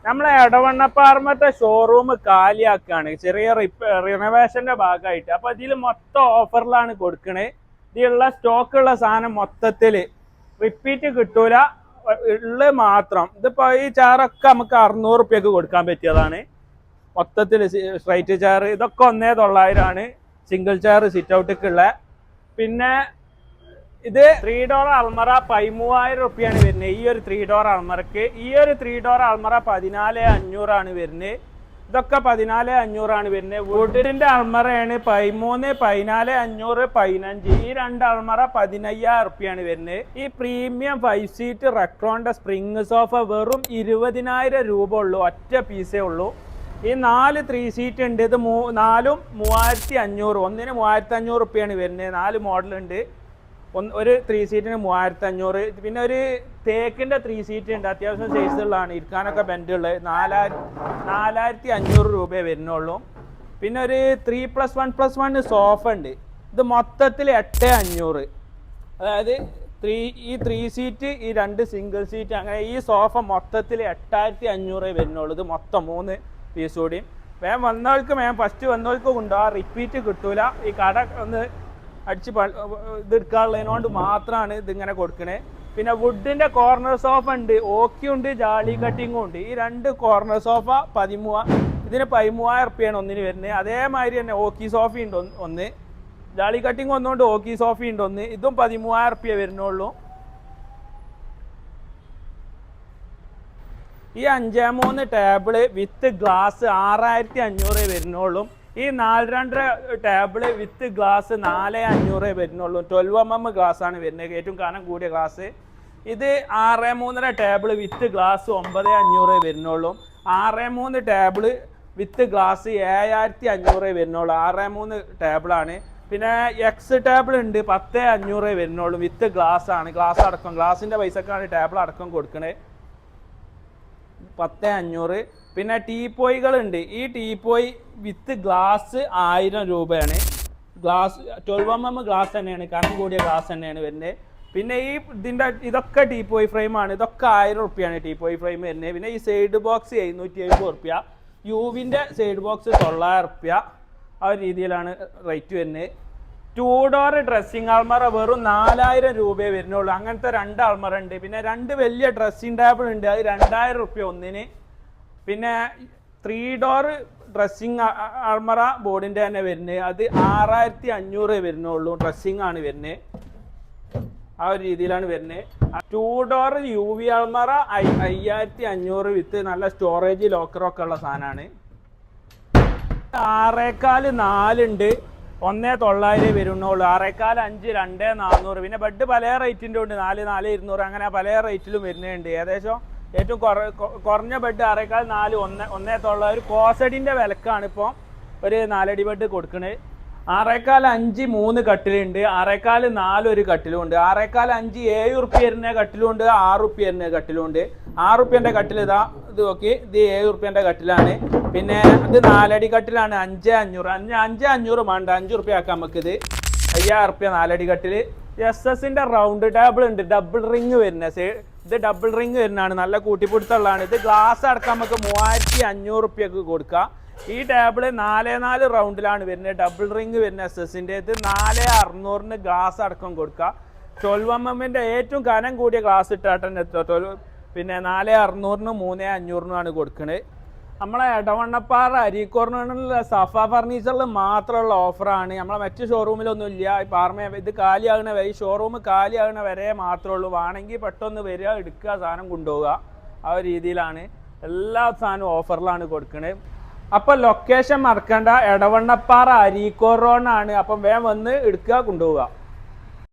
നമ്മളെ എടവണ്ണപ്പാറമത്തെ ഷോറൂം കാലിയാക്കാണ് ചെറിയ റിനോവേഷന്റെ ഭാഗമായിട്ട്. അപ്പൊ ഇതിൽ മൊത്തം ഓഫറിലാണ് കൊടുക്കണേ. ഇതിലുള്ള സ്റ്റോക്കുള്ള സാധനം മൊത്തത്തില് റിപ്പീറ്റ് കിട്ടൂല, ഉള്ള മാത്രം. ഇതിപ്പോ ഈ ചാറൊക്കെ നമുക്ക് 600 റുപ്യക്ക് കൊടുക്കാൻ പറ്റിയതാണ്. മൊത്തത്തില് സ്ട്രൈറ്റ് ചാർ ഇതൊക്കെ 1900 സിംഗിൾ ചാർ സിറ്റ് ഔട്ടൊക്കെയുള്ള. പിന്നെ ഇത് 3 ഡോർ അൽമറ 13,000 റുപ്യാണ് വരുന്നത്. ഈ ഒരു 3 ഡോർ അൽമറക്ക്. ഈ ഒരു 3 ഡോർ അൽമറ 14,500 വരുന്നത്. ഇതൊക്കെ 14,500 വരുന്നത്. വുഡിന്റെ അൽമറയാണ് 13, 14,500, 15. ഈ 2 അൽമറ 15,000 റുപ്യാണ് വരുന്നത്. ഈ പ്രീമിയം 5 സീറ്റ് റെക്ട്രോന്റെ സ്പ്രിംഗ് സോഫ വെറും 20,000 രൂപ ഉള്ളൂ. ഒറ്റ പീസേ ഉള്ളൂ. ഈ 4 3 സീറ്റ് ഉണ്ട്. ഇത് 4ഉം 3,500. ഒന്നിന് 3,500 റുപ്യാണ് വരുന്നത്. 4 മോഡലുണ്ട്. ഒരു 3 സീറ്റിന് 3,500. പിന്നെ ഒരു തേക്കിന്റെ 3 സീറ്റ് ഉണ്ട്, അത്യാവശ്യം സൈസുള്ളതാണ്, ഇരിക്കാനൊക്കെ ബെൻഡുള്ളത്. 4,500 രൂപയെ വരുന്നുള്ളൂ. പിന്നെ ഒരു 3+1+1 സോഫ ഉണ്ട്. ഇത് മൊത്തത്തിൽ 8,500. അതായത് ഈ 3 സീറ്റ്, ഈ 2 സിംഗിൾ സീറ്റ്, അങ്ങനെ ഈ സോഫ മൊത്തത്തിൽ 8,500 വരുന്നുള്ളൂ. ഇത് മൊത്തം 3 പീസ് കൂടി. വേഗം വന്നവർക്ക് ഫസ്റ്റ് വന്നവർക്ക് കൊണ്ടുപോകാം, റിപ്പീറ്റ് കിട്ടൂല. ഈ കട ഒന്ന് അടിച്ച് ഇത് എടുക്കാനുള്ളതിനോണ്ട് മാത്രമാണ് ഇതിങ്ങനെ കൊടുക്കണേ. പിന്നെ വുഡിന്റെ കോർണർ സോഫ ഉണ്ട്, ഓക്കി ഉണ്ട്, ജാളി കട്ടിങ്ങും ഉണ്ട്. ഈ 2 കോർണർ സോഫ 13,000, ഇതിന് 13,000 റുപ്യാണ് ഒന്നിന് വരുന്നത്. അതേമാതിരി തന്നെ ഓക്കി സോഫ ഉണ്ട് ഒന്ന്, ജാളി കട്ടിങ് ഒന്നുകൊണ്ട് ഓക്കി സോഫ ഉണ്ട് ഒന്ന്. ഇതും 13,000 റുപ്യ വരുന്നുള്ളൂ. ഈ 5-3 ടേബിള് വിത്ത് ഗ്ലാസ് 6,500 വരുന്നുള്ളൂ. ഈ 4-2 ടേബിള് വിത്ത് ഗ്ലാസ് 4,500 വരുന്നുള്ളൂ. 12mm ഗ്ലാസ് ആണ് വരുന്നത്, ഏറ്റവും കനം കൂടിയ ഗ്ലാസ്. ഇത് 6-3 ടേബിള് വിത്ത് ഗ്ലാസ് 9,500 വരുന്നുള്ളൂ. 6-3 ടേബിള് വിത്ത് ഗ്ലാസ് 7,500 വരുന്നുള്ളൂ. 6-3 ടേബിളാണ്. പിന്നെ എക്സ് ടേബിൾ ഉണ്ട്, 10,500 വരുന്നുള്ളൂ. വിത്ത് ഗ്ലാസ് ആണ്, ഗ്ലാസ് അടക്കം, ഗ്ലാസിന്റെ പൈസക്കാണ് ടേബിൾ അടക്കം കൊടുക്കണേ. 10,500. പിന്നെ ടീപ്പോയികളുണ്ട്. ഈ ടീപ്പോയി വിത്ത് ഗ്ലാസ് 1000 രൂപയാണ്. ഗ്ലാസ് 12mm ഗ്ലാസ് തന്നെയാണ്, കനം കൂടിയ ഗ്ലാസ് തന്നെയാണ് വരുന്നത്. പിന്നെ ഇതൊക്കെ ടീപ്പോയി ഫ്രെയിമാണ്. ഇതൊക്കെ 1000 റുപ്യാണ് ടീപ്പോയി ഫ്രെയിം വരുന്നത്. പിന്നെ ഈ സൈഡ് ബോക്സ് 750 റുപ്യ, യുവിൻ്റെ സൈഡ് ബോക്സ് 900 റുപ്യ. ആ ഒരു രീതിയിലാണ് റേറ്റ് വരുന്നത്. 2 ഡോർ ഡ്രസ്സിങ് അൾമറ വെറും 4,000 രൂപയെ വരുന്നുള്ളൂ. അങ്ങനത്തെ 2 അൾമറ ഉണ്ട്. പിന്നെ 2 വലിയ ഡ്രസ്സിങ് ടേബിൾ ഉണ്ട്, അത് 2,000 റുപ്യ ഒന്നിന്. പിന്നെ 3 ഡോർ ഡ്രസ്സിങ് അൾമറ ബോർഡിൻ്റെ തന്നെ വരുന്നത്, അത് 6,500 വരുന്നുള്ളൂ. ഡ്രസ്സിങ് ആണ് വരുന്നത്. ആ ഒരു രീതിയിലാണ് വരുന്നത്. 2 ഡോർ UV അൾമറ 5,500 വിത്ത് നല്ല സ്റ്റോറേജ് ലോക്കറൊക്കെ ഉള്ള സാധനമാണ്. 6.4 ഉണ്ട്, 1,900 വരുന്നുള്ളൂ. 6.5, 2,400. പിന്നെ ബെഡ് പല റേറ്റിൻ്റെ ഉണ്ട്, 4,200 അങ്ങനെ പല റേറ്റിലും വരുന്നുണ്ട്. ഏകദേശം ഏറ്റവും കുറഞ്ഞ ബെഡ് 6.4, 1,900. കോസഡിൻ്റെ വിലക്കാണ് ഇപ്പോൾ ഒരു 4 അടി ബെഡ് കൊടുക്കുന്നത്. 6.5 3 കട്ടിലുണ്ട്, 6.4 ഒരു കട്ടിലുണ്ട്. 6.5 7 റുപ്യ വരുന്ന കട്ടിലുണ്ട്, 6 റുപ്യ വരുന്ന കട്ടിലുണ്ട്. 6 റുപ്യൻ്റെ കട്ടിൽ ഇത് നോക്കി, ഇത് 7 റുപ്യൻ്റെ കട്ടിലാണ്. പിന്നെ ഇത് 4 അടി കട്ടിലാണ്, 5,500. 5,500 വേണ്ട, 5 റുപ്യ ആക്കാം നമുക്കിത്. 5,000 റുപ്യ 4 അടി കട്ടിൽ. SS-ന്റെ റൗണ്ട് ടേബിൾ ഉണ്ട്, ഡബിൾ റിങ് വരുന്ന. ഇത് ഡബിൾ റിങ് വരുന്നതാണ്, നല്ല കൂട്ടിപ്പിടുത്തുള്ളതാണ്. ഇത് ഗ്ലാസ് അടക്കം നമുക്ക് 3,500 റുപ്യക്ക് കൊടുക്കാം. ഈ ടേബിള് 4-4 റൗണ്ടിലാണ് വരുന്നത്, ഡബിൾ റിങ് വരുന്ന SS-ന്റെ. ഇത് 4,600 ഗ്ലാസ് അടക്കം കൊടുക്കുക. 12mm ഏറ്റവും കനം കൂടിയ ഗ്ലാസ് ഇട്ടാട്ടന്നെ. പിന്നെ 4,600, 3,500 കൊടുക്കുന്നത്. നമ്മളെ എടവണ്ണപ്പാറ അരീക്കോറിനുള്ള സഫ ഫർണിച്ചറിൽ മാത്രമുള്ള ഓഫറാണ്. നമ്മളെ മറ്റ് ഷോറൂമിലൊന്നും ഇല്ല. ഈ പാർമ ഇത് കാലിയാകണ വരെ, ഈ ഷോറൂം കാലിയാകണ വരെ മാത്രമേ ഉള്ളൂ. വേണമെങ്കിൽ പെട്ടെന്ന് വരിക, എടുക്കുക, സാധനം കൊണ്ടുപോവുക. ആ ഒരു രീതിയിലാണ് എല്ലാ സാധനവും ഓഫറിലാണ് കൊടുക്കുന്നത്. അപ്പം ലൊക്കേഷൻ മറക്കണ്ട, എടവണ്ണപ്പാറ അരീക്കോർ റോഡാണ്. അപ്പം വേഗം വന്ന് എടുക്കുക, കൊണ്ടുപോവുക.